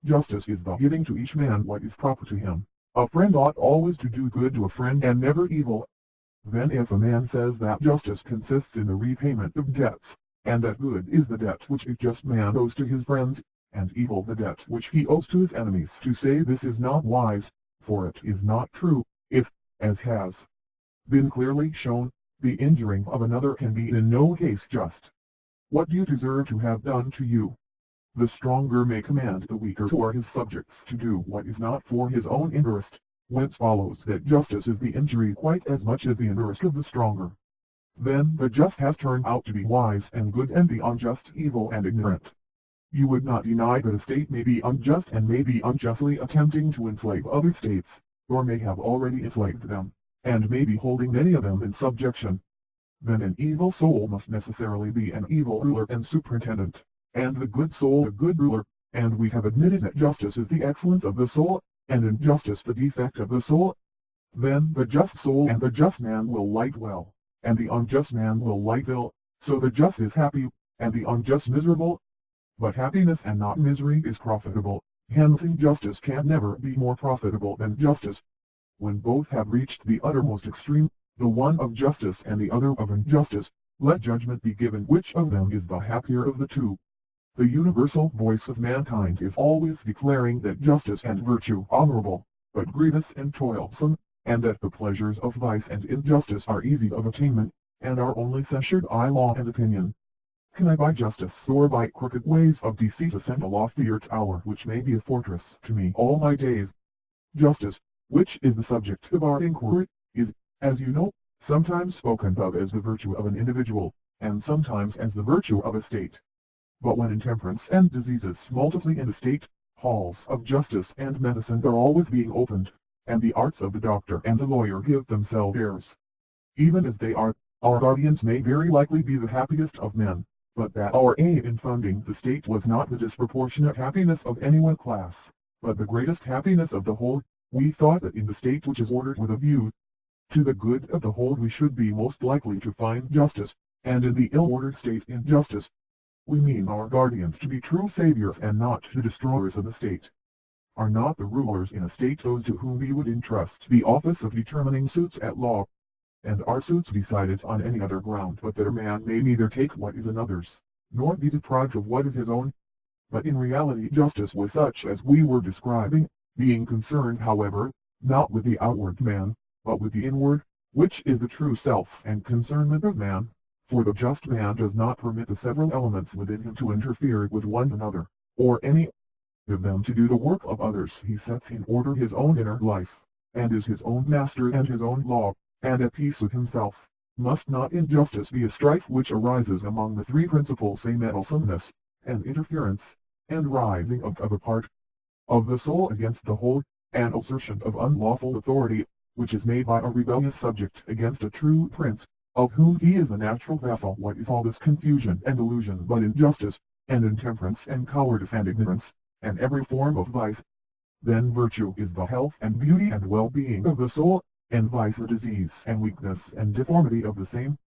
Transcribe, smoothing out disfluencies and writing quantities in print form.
Justice is the giving to each man what is proper to him. A friend ought always to do good to a friend and never evil. Then if a man says that justice consists in the repayment of debts, and that good is the debt which a just man owes to his friends, and evil the debt which he owes to his enemies, to say this is not wise, for it is not true, if, as has been clearly shown, the injuring of another can be in no case just. What do you deserve to have done to you? The stronger may command the weaker who are his subjects to do what is not for his own interest, whence follows that justice is the injury quite as much as the interest of the stronger. Then the just has turned out to be wise and good and the unjust evil and ignorant. You would not deny that a state may be unjust and may be unjustly attempting to enslave other states, or may have already enslaved them, and may be holding many of them in subjection. Then an evil soul must necessarily be an evil ruler and superintendent, and the good soul a good ruler, and we have admitted that justice is the excellence of the soul, and injustice the defect of the soul. Then the just soul and the just man will light well, and the unjust man will light ill, so the just is happy, and the unjust miserable. But happiness and not misery is profitable, hence injustice can never be more profitable than justice. When both have reached the uttermost extreme, the one of justice and the other of injustice, let judgment be given which of them is the happier of the two. The universal voice of mankind is always declaring that justice and virtue are honorable, but grievous and toilsome, and that the pleasures of vice and injustice are easy of attainment, and are only censured by law and opinion. Can I by justice or by crooked ways of deceit ascend a loftier tower which may be a fortress to me all my days? Justice, which is the subject of our inquiry, is, as you know, sometimes spoken of as the virtue of an individual, and sometimes as the virtue of a state. But when intemperance and diseases multiply in the state, halls of justice and medicine are always being opened, and the arts of the doctor and the lawyer give themselves airs. Even as they are, our guardians may very likely be the happiest of men, but that our aim in funding the state was not the disproportionate happiness of any one class, but the greatest happiness of the whole. We thought that in the state which is ordered with a view to the good of the whole we should be most likely to find justice, and in the ill-ordered state injustice. We mean our guardians to be true saviors and not the destroyers of the state. Are not the rulers in a state those to whom we would entrust the office of determining suits at law? And are suits decided on any other ground but that a man may neither take what is another's, nor be deprived of what is his own? But in reality justice was such as we were describing, being concerned however, not with the outward man, but with the inward, which is the true self and concernment of man. For the just man does not permit the several elements within him to interfere with one another, or any of them to do the work of others. He sets in order his own inner life, and is his own master and his own law, and at peace with himself. Must not injustice be a strife which arises among the three principles, a meddlesomeness, and interference, and rising of a part of the soul against the whole, an assertion of unlawful authority, which is made by a rebellious subject against a true prince, of whom he is the natural vassal? What is all this confusion and illusion but injustice, and intemperance and cowardice and ignorance, and every form of vice? Then virtue is the health and beauty and well-being of the soul, and vice the disease and weakness and deformity of the same.